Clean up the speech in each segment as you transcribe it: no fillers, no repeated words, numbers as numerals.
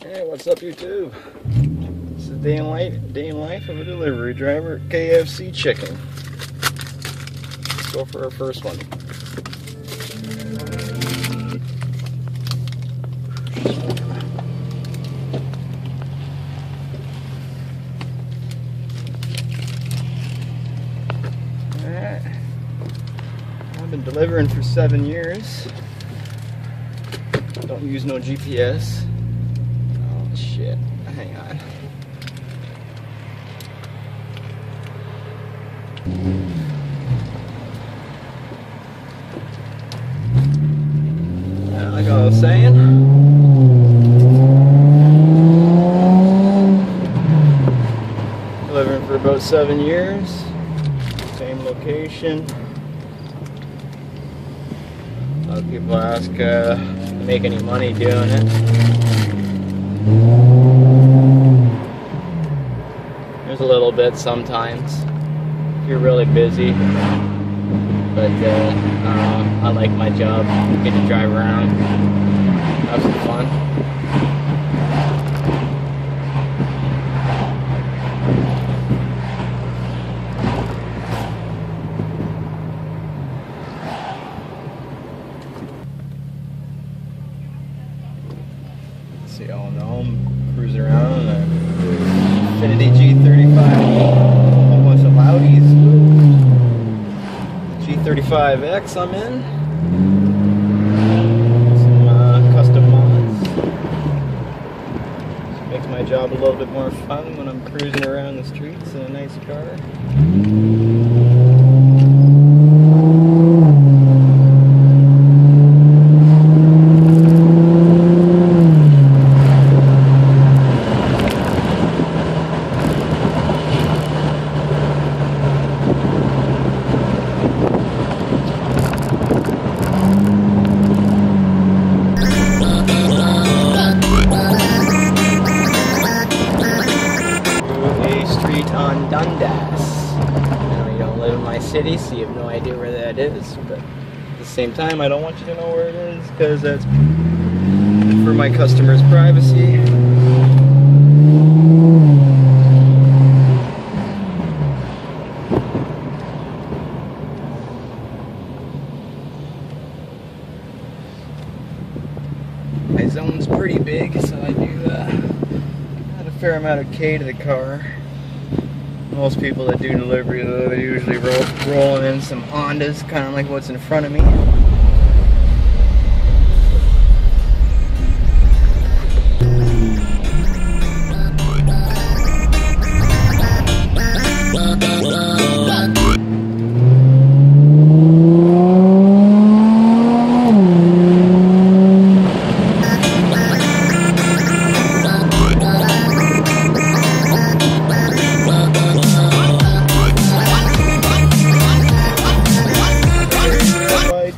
Hey, what's up, YouTube? This is day in life of a delivery driver at KFC chicken. Let's go for our first one. Alright. I've been delivering for 7 years. Don't use no GPS. Oh shit. Hang on. Like I was saying. Delivering for about 7 years. Same location. A lot of people ask, make any money doing it. There's a little bit sometimes if you're really busy, but I like my job. Get to drive around, have some fun. See, all know I'm cruising around in a Infiniti G35. Oh, bunch of loudies. G35X I'm in. Some custom mods. Just makes my job a little bit more fun when I'm cruising around the streets in a nice car. On Dundas. I know you don't live in my city, so you have no idea where that is, but at the same time I don't want you to know where it is because that's for my customers' privacy. My zone's pretty big, so I do add a fair amount of K to the car. Most people that do delivery, they're usually rolling in some Hondas, kind of like what's in front of me.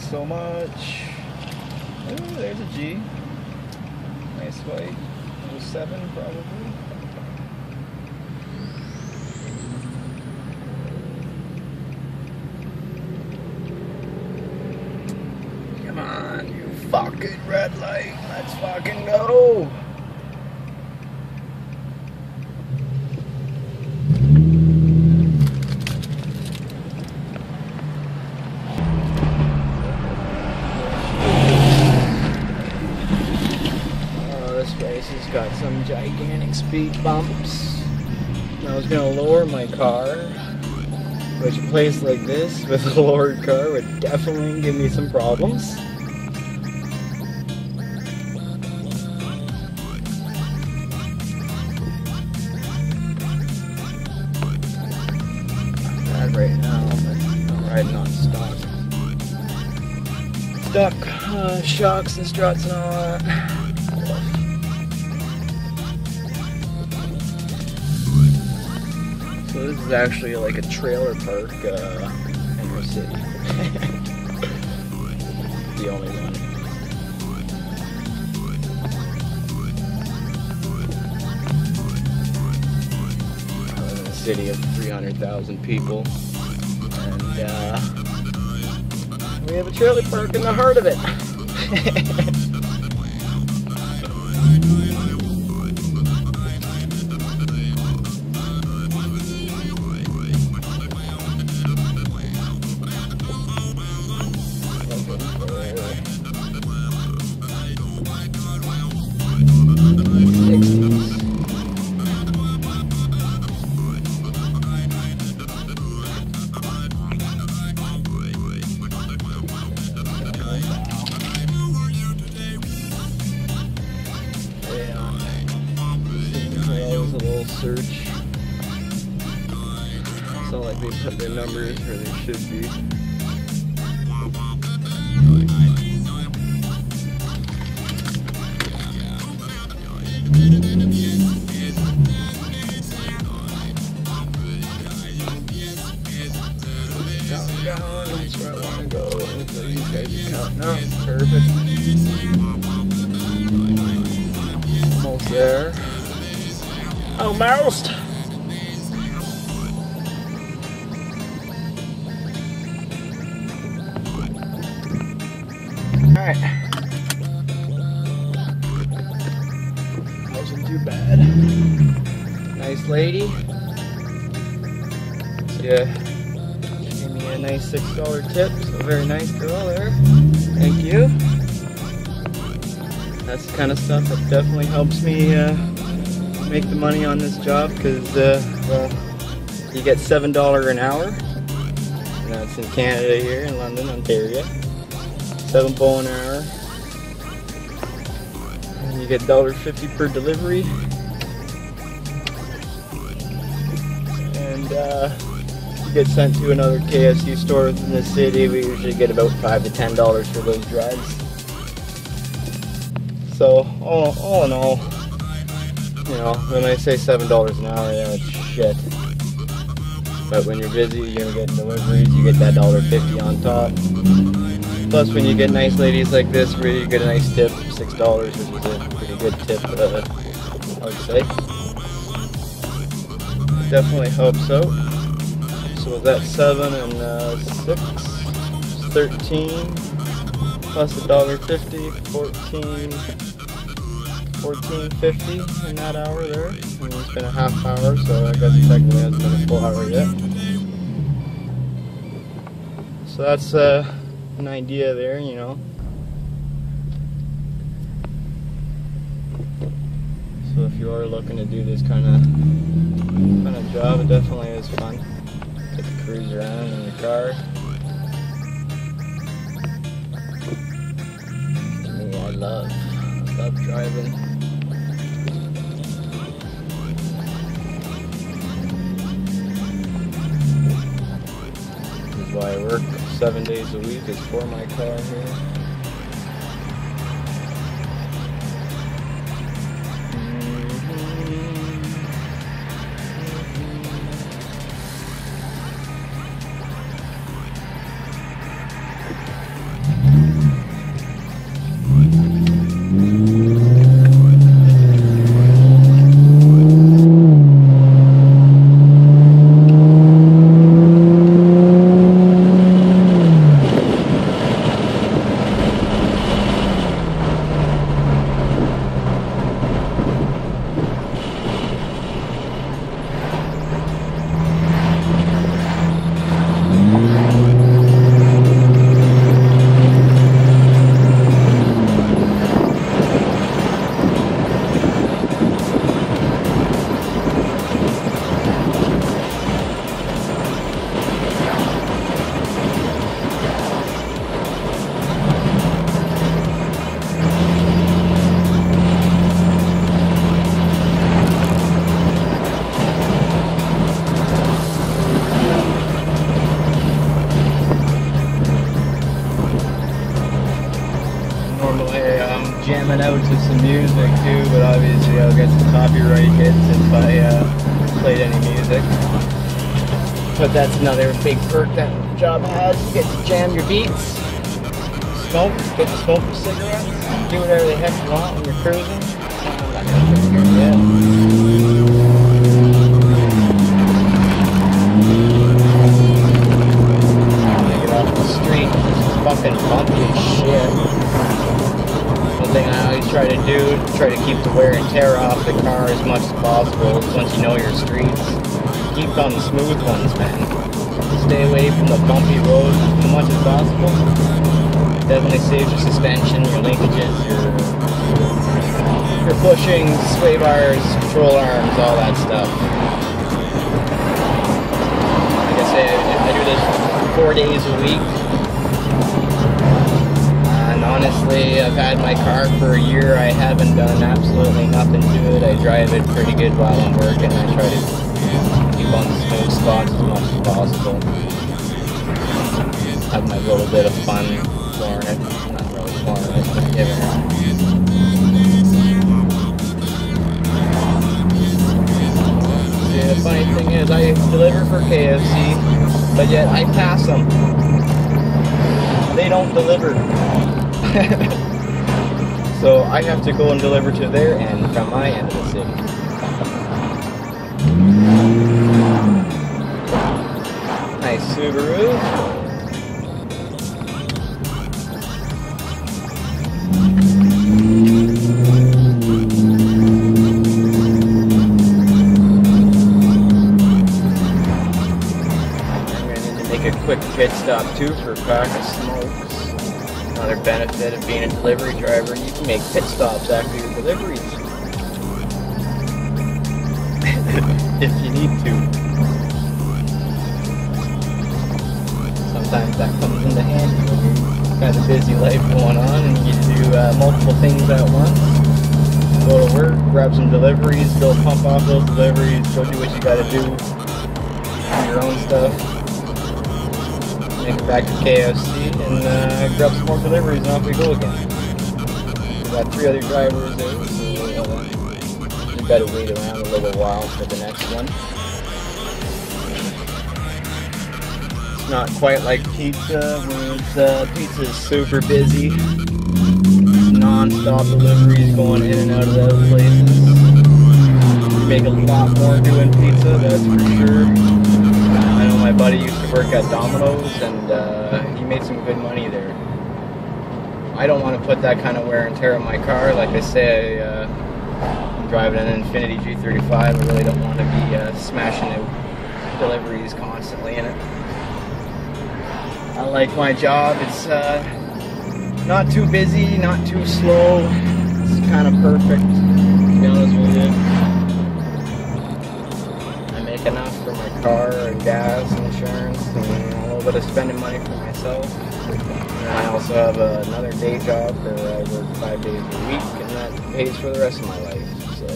So much. Ooh, there's a G. Nice white. 07 probably. Come on, you fucking red light. Let's fucking go. This place has got some gigantic speed bumps. I was gonna lower my car, which a place like this with a lowered car would definitely give me some problems. Not right now, but I'm riding on stock shocks and struts and all that. So this is actually like a trailer park in the city. The only one. I live in a city of 300,000 people, and we have a trailer park in the heart of it. search. It's not like they put their numbers where they should be. Down, that's where I want to go. So these guys are counting up. Perfect. Almost there. Almost. Alright. Wasn't too bad. Nice lady. Yeah. Gave me a nice $6 tip. So very nice girl there. Thank you. That's the kind of stuff that definitely helps me make the money on this job, because well, you get $7 an hour. And that's in Canada here, in London, Ontario. $7 an hour. And you get $1.50 per delivery. And you get sent to another KFC store within the city. We usually get about $5 to $10 for those drives. So all in all, you know, when I say $7 an hour, yeah, it's shit. But when you're busy, you're gonna get deliveries, you get that $1.50 on top. Plus, when you get nice ladies like this, really you get a nice tip, $6, which is a pretty good tip, I would say. It definitely helps out. So that's 7 and 6, 13, plus $1.50, 14.50 in that hour there. And it's been a half hour, so I guess it technically hasn't been a full hour yet. So that's an idea there, you know. So if you are looking to do this kind of job, it definitely is fun. Get to cruise around in your car. Me, I love driving. This is why I work 7 days a week, is for my car here. Jamming out to some music too, but obviously I'll get some copyright hits if I played any music. But that's another big perk that the job has. You get to jam your beats, smoke, get to smoke a cigarette, do whatever the heck you want when you're cruising. I'm not gonna fix it yet. Get off the street, it's fucking bumpy as shit. Thing I always try to do, try to keep the wear and tear off the car as much as possible once you know your streets. Keep on the smooth ones, man. Stay away from the bumpy roads as much as possible. Definitely saves your suspension, your linkages, your bushings, sway bars, control arms, all that stuff. Like I say, I do this 4 days a week. And And honestly, I've had my car for a year. I haven't done absolutely nothing to it. I drive it pretty good while I'm working. I try to keep on the smooth spots as much as possible. Have my little bit of fun flooring it. Not really flooring it, but giving it. See, the funny thing is, I deliver for KFC, but yet I pass them. They don't deliver. So I have to go and deliver to their end from my end of the city. Nice Subaru. I'm going to need to make a quick pit stop too for a pack of smokes. Another benefit of being a delivery driver, you can make pit stops after your deliveries. If you need to. Sometimes that comes into handy when you've got a busy life going on and you do multiple things at once. Go to work, grab some deliveries, go pump off those deliveries, go do what you gotta do, do your own stuff. Make it back to KFC and grab some more deliveries and off we go again. We've got 3 other drivers there, so we've got to wait around a little while for the next one. It's not quite like pizza, where pizza is super busy. Non-stop deliveries going in and out of those places. You make a lot more doing pizza, that's for sure. I know my buddy used to work at Domino's and he made some good money there. I don't want to put that kind of wear and tear on my car. Like I say, I'm driving an Infiniti G35. I really don't want to be smashing out deliveries constantly in it. I like my job. It's not too busy, not too slow. It's kind of perfect, to be honest with you. Enough for my car and gas and insurance and a little bit of spending money for myself. And I also have another day job where I work 5 days a week and that pays for the rest of my life. So.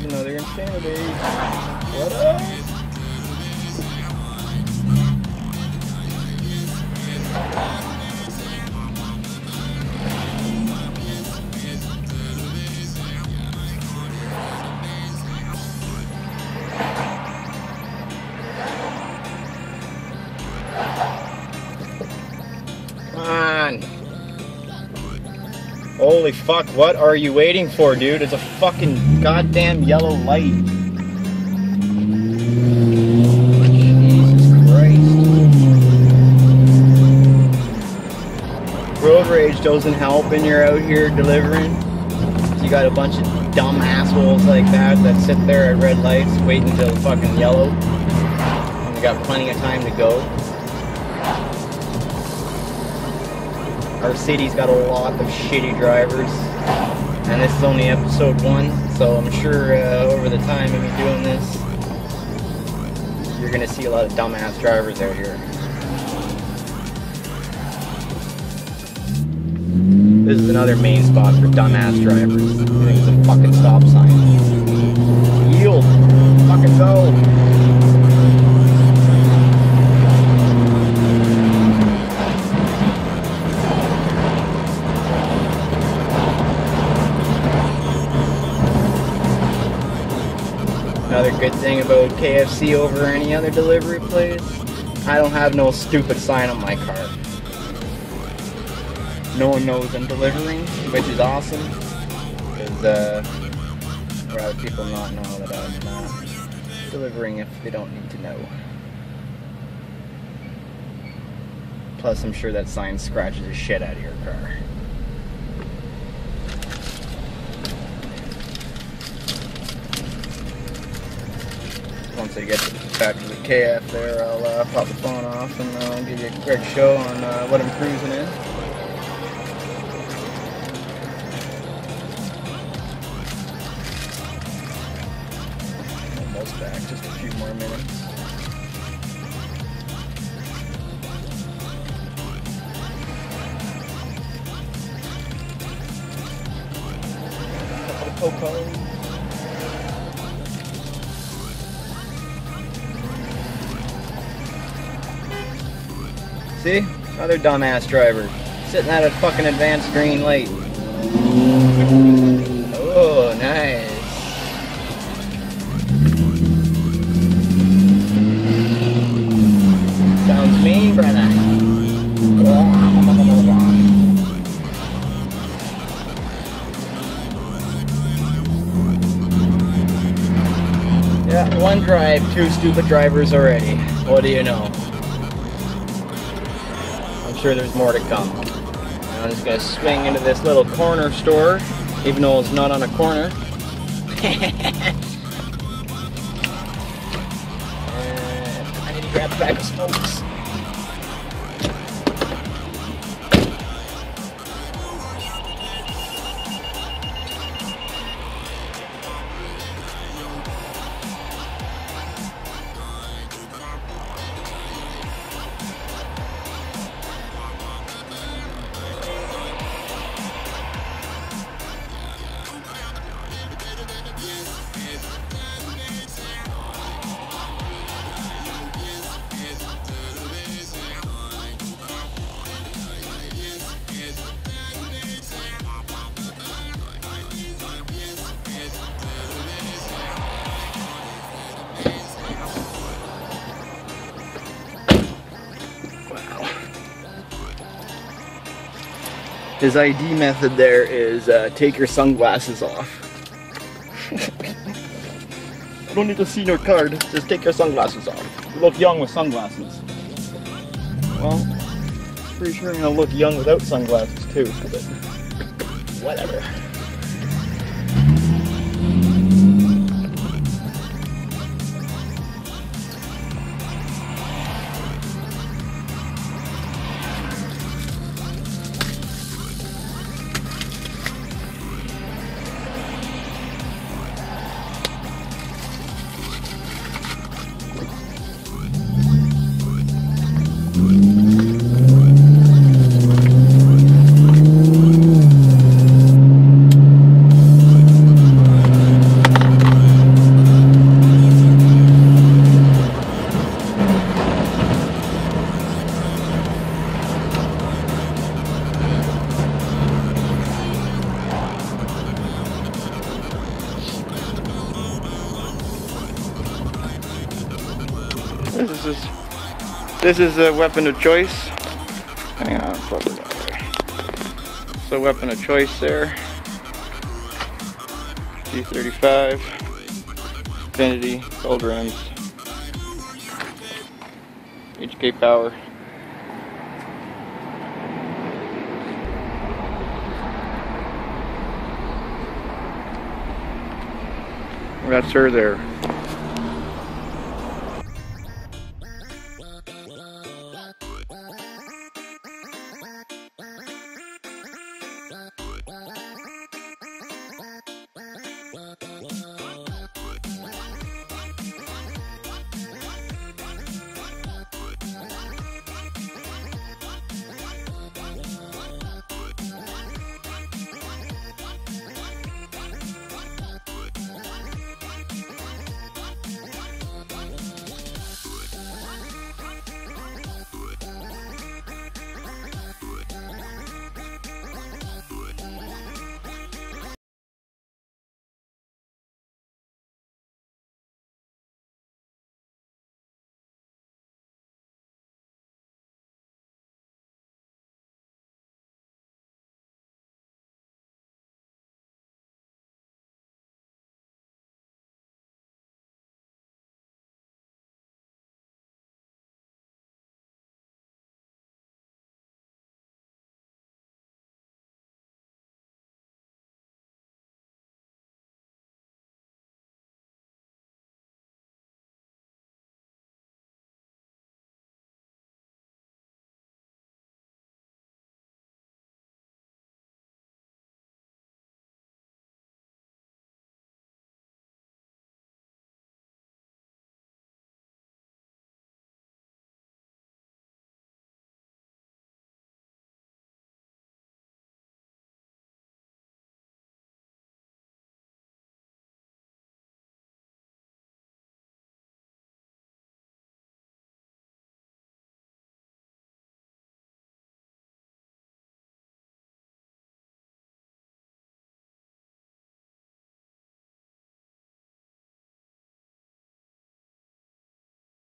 Another Infiniti. What up? Come on. Holy fuck, what are you waiting for, dude? It's a fucking goddamn yellow light. Jesus Christ. Road rage doesn't help when you're out here delivering. You got a bunch of dumb assholes like that sit there at red lights waiting until fucking yellow. And you got plenty of time to go. Our city's got a lot of shitty drivers, and this is only episode 1, so I'm sure over the time of me doing this, you're gonna see a lot of dumbass drivers out here. This is another main spot for dumbass drivers. I think it's a fucking stop sign. Yield! Fucking go! Another good thing about KFC over any other delivery place, I don't have no stupid sign on my car. No one knows I'm delivering, which is awesome, because I'd rather people not know that I'm delivering if they don't need to know. Plus, I'm sure that sign scratches the shit out of your car. Once I get back to the KF there, I'll pop the phone off and give you a quick show on what I'm cruising in. Almost back, just a few more minutes. A couple of Coco. See? Another dumbass driver. Sitting at a fucking advanced green light. Oh, nice. Sounds mean, brother. Yeah, one drive, two stupid drivers already. What do you know? I'm sure there's more to come. I'm just gonna swing into this little corner store, even though it's not on a corner. I need to grab a bag of smokes. His ID method there is take your sunglasses off. I don't need to see your card, just take your sunglasses off. You look young with sunglasses. Well, pretty sure I'm gonna look young without sunglasses too, but whatever. This is a weapon of choice. Hang on, plug it out there. It's a weapon of choice there. G35, Infinity, gold rims, HK power. That's her there.